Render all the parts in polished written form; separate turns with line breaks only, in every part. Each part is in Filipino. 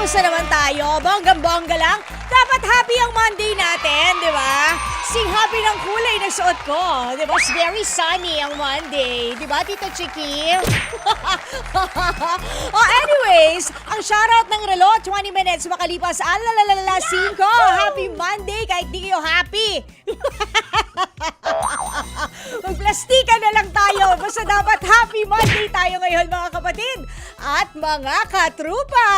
Kumusta naman tayo? Bonggang-bongga lang? Dapat happy ang Monday natin, di ba? Sing happy ng kulay na suot ko. Di ba? It's very sunny ang Monday. Di ba, Tito Chiki? Oh, anyways, ang shoutout ng relo, 20 minutes makalipas. Alalalala, 5. Happy Monday kahit di kayo happy. Magplastikan na lang tayo. Basta dapat happy Monday tayo ngayon, mga kapatid at mga katrupa.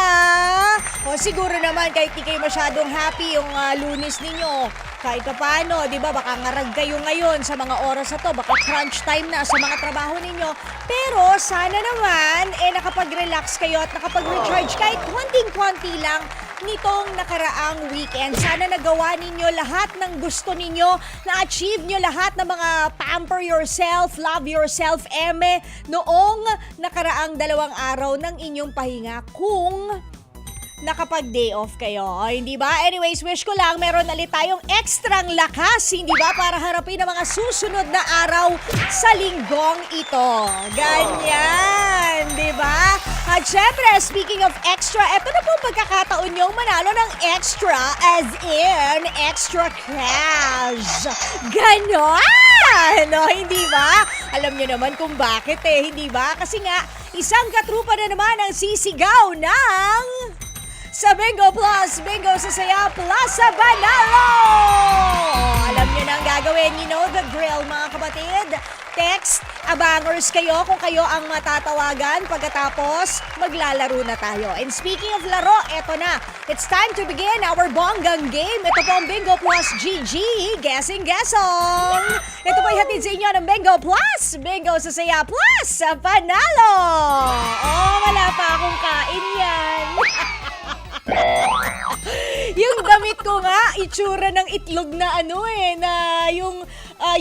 O siguro naman kahit di kayo masyadong happy yung Lunes ninyo, kahit paano, di ba, baka ngarag kayo ngayon sa mga oras na to, baka crunch time na sa mga trabaho ninyo. Pero sana naman, nakapag-relax kayo at nakapag-recharge kahit konting-konti lang nitong nakaraang weekend. Sana nagawa ninyo lahat ng gusto ninyo, na-achieve nyo lahat ng mga pamper yourself, love yourself, noong nakaraang 2 araw ng inyong pahinga kung nakapag-day off kayo. O, hindi ba? Anyways, wish ko lang meron ulit tayong ekstrang lakas, hindi ba? Para harapin ang mga susunod na araw sa linggong ito. Ganyan, di ba? At syempre, speaking of extra, eto na po pagkakataon nyo manalo ng extra as in extra cash. Ganon! No, hindi ba? Alam nyo naman kung bakit hindi ba? Kasi nga, isang katrupa na naman ang sisigaw ng sa Bingo Plus, Bingo sa Saya Plus sa Banalo! Alam nyo na ang gagawin, you know the drill, mga kapatid. Text, abangers kayo kung kayo ang matatawagan pagkatapos maglalaro na tayo. And speaking of laro, eto na. It's time to begin our bonggang game. Ito po ang Bingo Plus GG, Guessing Guessong. Ito po ihatid sa inyo ng Bingo Plus, Bingo sa Saya Plus sa Panalo. Oh, wala pa akong kain yan. Yung damit ko nga, itsura ng itlog na na yung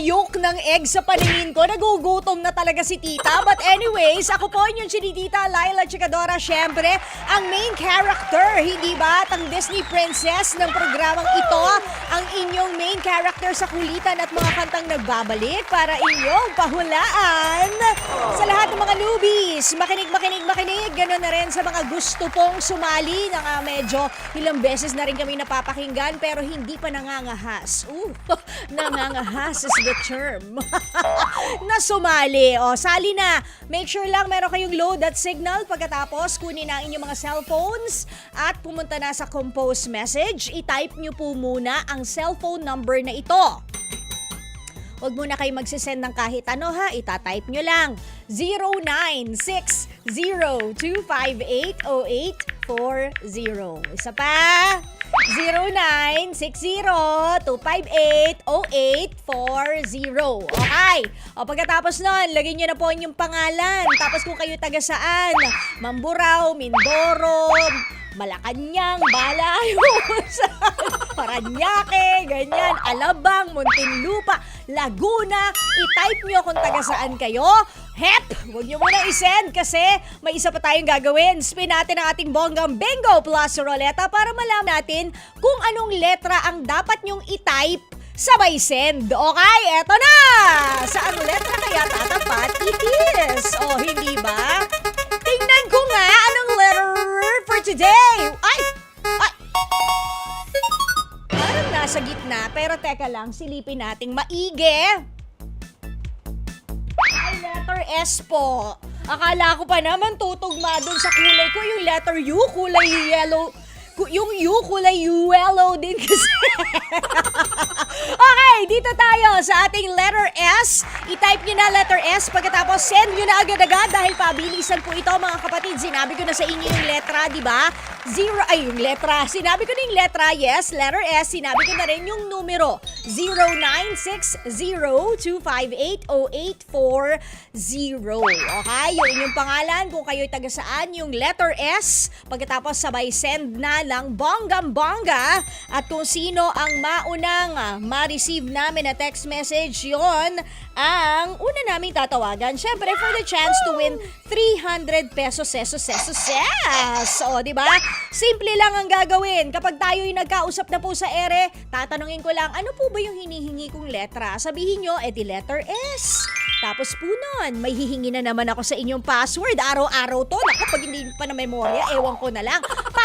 yolk ng egg sa paningin ko. Nagugutom na talaga si tita. But anyways, ako po yung sinitita Laila Chikadora, syempre, ang main character, hindi ba? Ang Disney princess ng programang ito, ang inyong main character sa kulitan at mga kantang nagbabalik para inyong pahulaan. Sa lahat ng mga newbies, makinig. Ganon na rin sa mga gusto pong sumali na medyo ilang beses na rin kami napapakinggan pero hindi pa nangangahas. Nangangahas is the term. Na sumali. O, sali na. Make sure lang meron kayong load at signal pagkatapos kunin ang inyong mga cellphones at pumunta na sa compose message. I-type nyo po muna ang cellphone number na ito. Huwag muna kayo magsisend ng kahit ano itatype nyo lang. 0960-258-0840. Isa pa. 0960-258-0840. Okay. O pagkatapos nun, lagyan nyo na po inyong pangalan. Tapos kung kayo taga saan, Mamburao, Mindoro, Malacanang, Balayo, Paranaque, ganyan, Alabang, Muntinlupa, Laguna, i-type nyo kung taga saan kayo. Huwag nyo muna i-send kasi may isa pa tayong gagawin. Spin natin ang ating bonggang Bingo Plus Roleta para malaman natin kung anong letra ang dapat nyong i-type sabay send. Okay, eto na! Saan letra kaya tatapat itis? O, hindi ba? Tingnan ko nga anong letter for today. Ay! Parang nasa gitna, pero teka lang, silipin nating maigi. Ay, letter S po. Akala ko pa naman tutugma dun sa kulay ko. Yung letter U, kulay yellow. Yung U, kulay yellow din kasi. Okay, dito tayo sa ating letter S. I-type nyo na letter S. Pagkatapos, send nyo na agad-agad dahil pabilisan po ito, mga kapatid. Sinabi ko na sa inyo yung letra, di ba? Yung letra. Sinabi ko na yung letra, yes, letter S. Sinabi ko na rin yung numero. 0960-258-0840. Okay, yung inyong pangalan, kung kayo'y taga saan, yung letter S. Pagkatapos, sabay send na lang bonggam-bongga. At kung sino ang maunang ma-receive namin na text message, yon ang una naming tatawagan. Syempre, for the chance to win 300 pesos. O, di ba? Simple lang ang gagawin. Kapag tayo'y nagkausap na po sa ere, tatanungin ko lang, ano po ba yung hinihingi kong letra? Sabihin nyo, di letter S. Tapos po nun, may hihingi na naman ako sa inyong password. Araw-araw to. Naku, pag hindi pa na memorya, ewan ko na lang.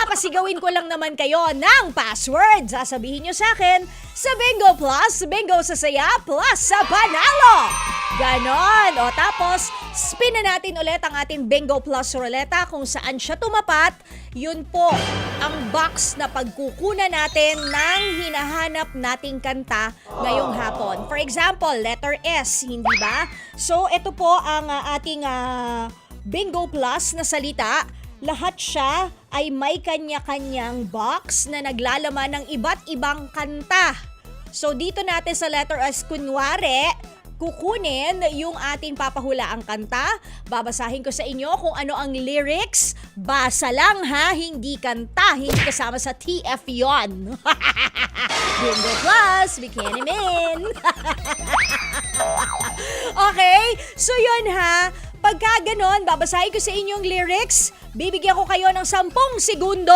papasigawin ko lang naman kayo ng password. Sasabihin nyo sa akin, sa Bingo Plus, Bingo sa saya, plus sa panalo. Ganon. O tapos, spin na natin ulit ang ating Bingo Plus Ruleta kung saan siya tumapat. Yun po ang box na pagkukunan natin ng hinahanap nating kanta ngayong hapon. For example, letter S, hindi ba? So, ito po ang ating Bingo Plus na salita. Lahat siya ay may kanya-kanyang box na naglalaman ng iba't ibang kanta. So dito natin sa letter S, kunwari, kukunin yung ating papahulaang kanta. Babasahin ko sa inyo kung ano ang lyrics. Basa lang ha, hindi kanta, hindi kasama sa TF yon. Bingo Plus, bikini min. Okay, so yun ha. Pagka ganon, babasahin ko sa inyong lyrics, bibigyan ko kayo ng 10 segundo.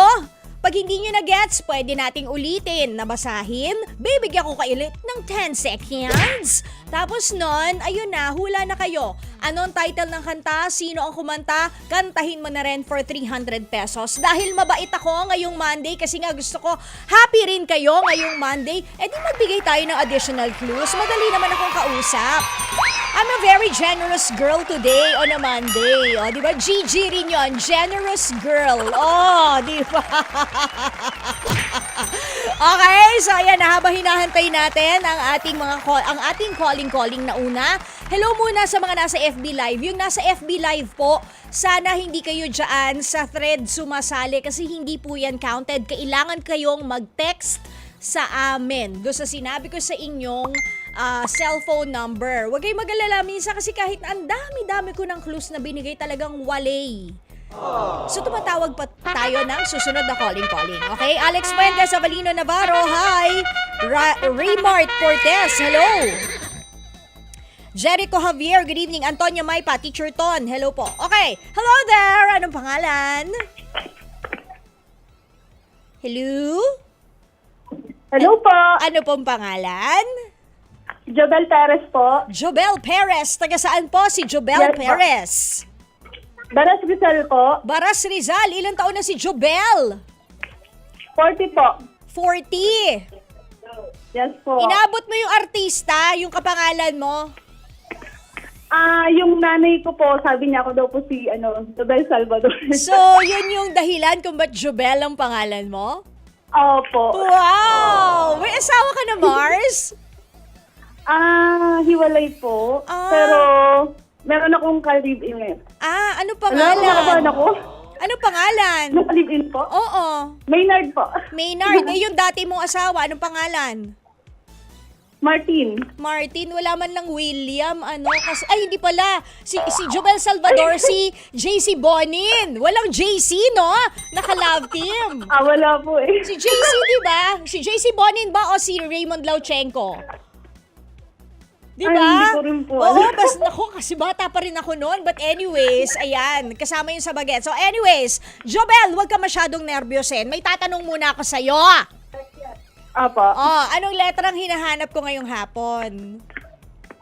Pag hindi nyo na-gets, pwede nating ulitin na basahin. Bibigyan ko kayo ulit ng 10 seconds. Tapos nun, ayun na, hula na kayo. Anong title ng kanta? Sino ang kumanta? Kantahin mo na rin for 300 pesos. Dahil mabait ako ngayong Monday kasi nga gusto ko happy rin kayo ngayong Monday, di magbigay tayo ng additional clues. Madali naman akong kausap. I'm a very generous girl today on a Monday. O, di ba? Gigi rin yun. Generous girl. Oh, di ba? Okay, so ayan na, habang hinahantay natin ang ating calling na una. Hello muna sa mga nasa FB Live. Yung nasa FB Live po, sana hindi kayo dyan sa thread sumasali kasi hindi po yan counted. Kailangan kayong mag-text sa amin. Doon sa sinabi ko sa inyong cellphone number. Huwag kayong mag-alala minsan kasi kahit na ang dami-dami ko ng clues na binigay talagang walay. So tumatawag pa tayo ng susunod na calling. Okay? Alex Fuentes, Avalino Navarro, hi! Raymart Cortez, hello! Jericho Javier, good evening. Antonio Maypa, Teacher Ton, hello po. Okay, hello there! Anong pangalan? Hello?
Hello po.
Ano pong pangalan?
Jobel Perez po.
Jobel Perez. Taga saan po si Jobel
Yes, po.
Perez?
Baras Rizal po.
Baras Rizal. Ilang taon na si Jobel?
40 po.
40.
Yes po.
Inabot mo yung artista, yung kapangalan mo?
Yung nanay ko po, sabi niya ako daw po si Jobel Salvador.
So, yun yung dahilan kung ba't Jobel ang pangalan mo?
Opo.
Wow! May asawa ka na, Mars?
Hiwalay po. Pero meron akong ka-live-in eh.
Ano
Alam mo,
pangalan?
ako?
Ano pangalan?
Naka-live-in po?
Oo.
Maynard po.
Maynard. Yung dati mong asawa, anong pangalan?
Martin.
Martin, wala man lang William, kasi, hindi pala, si Jobel Salvador, si JC Bonin, walang JC, no? Naka-love team.
Wala po eh.
Si JC, di ba? Si JC Bonin ba o si Raymond Lauchenko? Di ba?
Hindi ko rin po.
Oo, kasi bata pa rin ako noon. But anyways, ayan, kasama yung sa baget. So anyways, Jobel, huwag ka masyadong nervyosin. May tatanong muna ako sa'yo.
Apo.
Anong letra ang hinahanap ko ngayong hapon?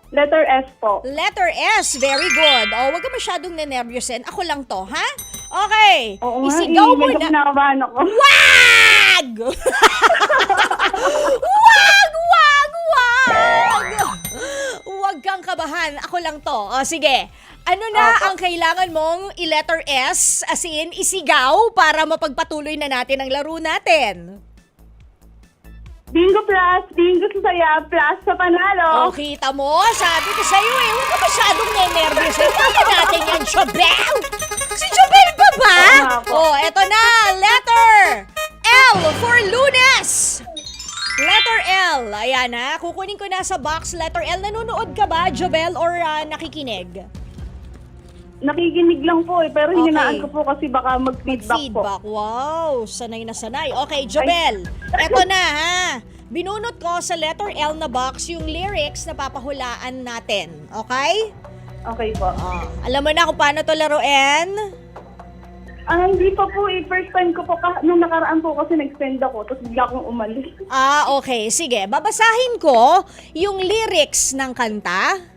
Letter S po.
Letter S, very good. Huwag ka masyadong nervyosin. Ako lang to, ha? Okay,
Oo nga,
isigaw mo
medyo
na.
kinakabahan ako.
Wag! Wag! Huwag kang kabahan. Ako lang to. Sige. Ano na ang kailangan mong i-letter S, as in isigaw, para mapagpatuloy na natin ang laro natin?
Bingo Plus, Bingo sa saya, plus sa panalo.
Kita mo? Sabi ko sa'yo huwag ka masyadong nervous. Kaya natin yan, Jobel! Si Jobel pa ba? Eto na. Letter L for Lunes. Letter L. Ayan na. Kukunin ko na sa box. Letter L. Nanonood ka ba, Jobel, or nakikinig?
Nakikinig lang po pero
Okay.
hinaan ko po kasi baka mag-feedback po.
Feedback. Wow. Sanay na sanay. Okay, Jobel. Eto na, ha. Binunot ko sa letter L na box yung lyrics na papahulaan natin. Okay?
Okay po.
Alam mo na kung paano to laruin?
Hindi pa po eh. First time ko po, nung nakaraan po kasi nag-send ako, tapos bigla akong umalis.
Okay. Sige. Babasahin ko yung lyrics ng kanta.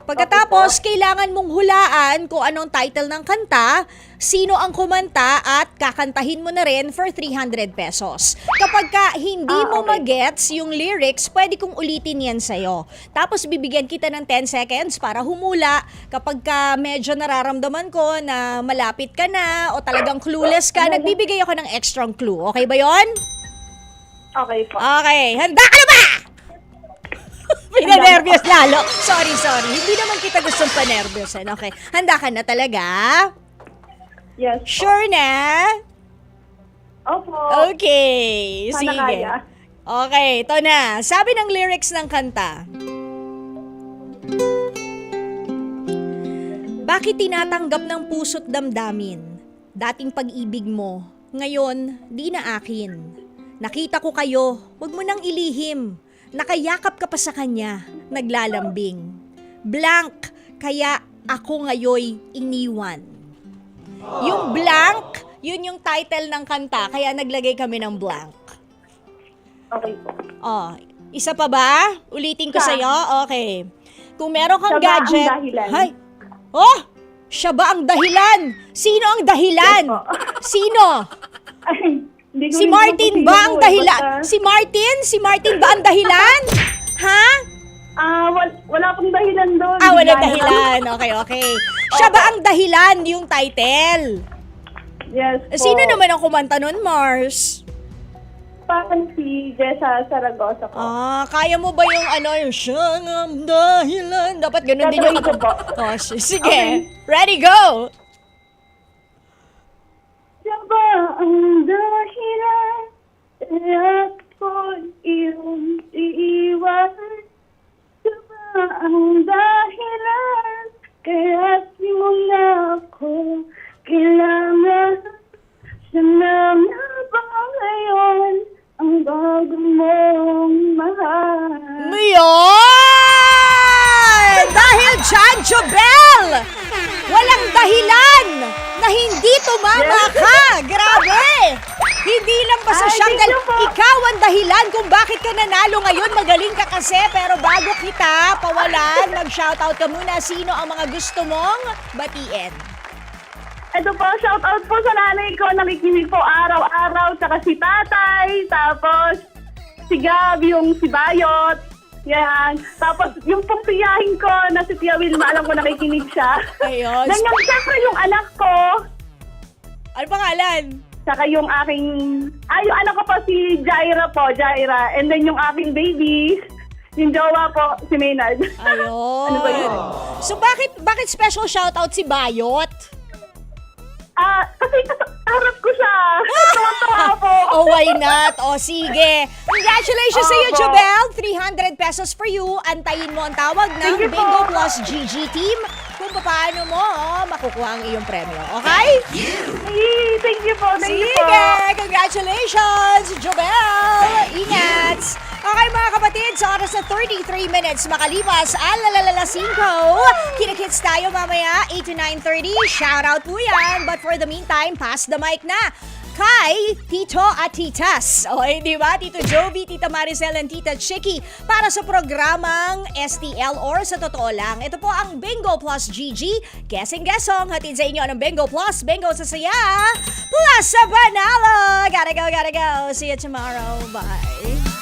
Pagkatapos, kailangan mong hulaan kung anong title ng kanta, sino ang kumanta at kakantahin mo na rin for 300 pesos. Kapag ka hindi mo
okay.
magets yung lyrics, pwede kong ulitin yan sa'yo. Tapos bibigyan kita ng 10 seconds para humula. Kapag ka medyo nararamdaman ko na malapit ka na o talagang clueless ka, nagbibigay ako ng extra clue. Okay ba yon?
Okay po.
Okay, handa ka na ba? Pinanervyos lalo. Sorry. Hindi naman kita gustong panervyosin. Okay, handa ka na talaga?
Yes po.
Sure na?
Opo.
Okay,
Sana
sige.
kaya.
Okay, ito na. Sabi ng lyrics ng kanta. Bakit tinatanggap ng puso't damdamin? Dating pag-ibig mo, ngayon di na akin. Nakita ko kayo, wag mo nang ilihim. Nakayakap ka pa sa kanya, naglalambing. Blank, kaya ako ngayoy iniwan. Yung blank, yun yung title ng kanta, kaya naglagay kami ng blank.
Okay po.
Oh, isa pa ba? Ulitin ko
Siya.
sa'yo? Okay. Kung meron kang
Siya ba ang
gadget...
dahilan?
Hay! Oh! Siya ba ang dahilan? Sino ang dahilan?
Yes po.
Sino?
Ay, hindi ko
Si
rin
Martin
po
ba
sino
ang
po,
dahilan?
basta,
Si Martin? Si Martin ba ang dahilan? Ha?
wala pong dahilan doon.
Ah, wala
Bigla na lang.
dahilan. Okay. Siya ba ang dahilan yung title?
Yes po.
Sino naman ang kumanta nun, Mars?
Parang si Jessa Saragosa po.
Ah, kaya mo ba yung yung siya ang dahilan? Dapat ganun din yung...
Tatry ko po.
Oh, sige.
Okay.
Ready, go!
Siya ba ang dahilan? Kaya ko iyong iiwan? Siya ba ang dahilan? Kaya di mo na ako kailangan? Siya na nga ba ngayon ang bago mong mahal?
Ngayon! Dahil Jan Jobel! Walang dahilan na hindi tumama ka! Grabe! Hindi lang basta
Ay,
siyang
thank you po.
ikaw ang dahilan kung bakit ka nanalo ngayon. Magaling ka kasi. Pero bago kita pawalan, mag-shoutout ka muna. Sino ang mga gusto mong batiin?
Ito po, shout out po sa nanay ko, nakikinig po araw-araw, tsaka si tatay, tapos si Gab, yung si Bayot, yan. Tapos yung pong tiyahin ko na si Tia Wilma, alam ko nakikinig siya.
Ayos.
Then yung siyempre yung anak ko,
Ano pangalan?
tsaka yung aking, yung anak ko po si Jaira. And then yung aking baby, yung jowa po, si Maynard.
Ayun.
Ano ba yun?
So bakit special shoutout si Bayot?
Kasi harap ko siya. Tuwa po.
Oh, why not? Oh, sige. Congratulations sa iyo,
Opo.
Jobel. 300 pesos for you. Antayin mo ang tawag ng
Thank you po.
Bingo Plus GG team kung paano mo makukuha ang iyong premyo. Okay?
Hey, thank you po. Thank you po.
Sige! Congratulations, Jobel! Ingat! Okay mga kapatid, sa oras na 33 minutes makalipas, alalalala 5, kinakits tayo mamaya 8 to 9:30. Shoutout po yan. But for the meantime, pass the mic na kay Tito at Titas. O, di ba? Tito Jovi, Tita Maricel, and Tita Chicky para sa programang STL or sa totoo lang. Ito po ang Bingo Plus GG. Guessing Guessong, hatid sa inyo ng Bingo Plus. Bingo sa saya. Plus sa panalo. Gotta go. See you tomorrow. Bye.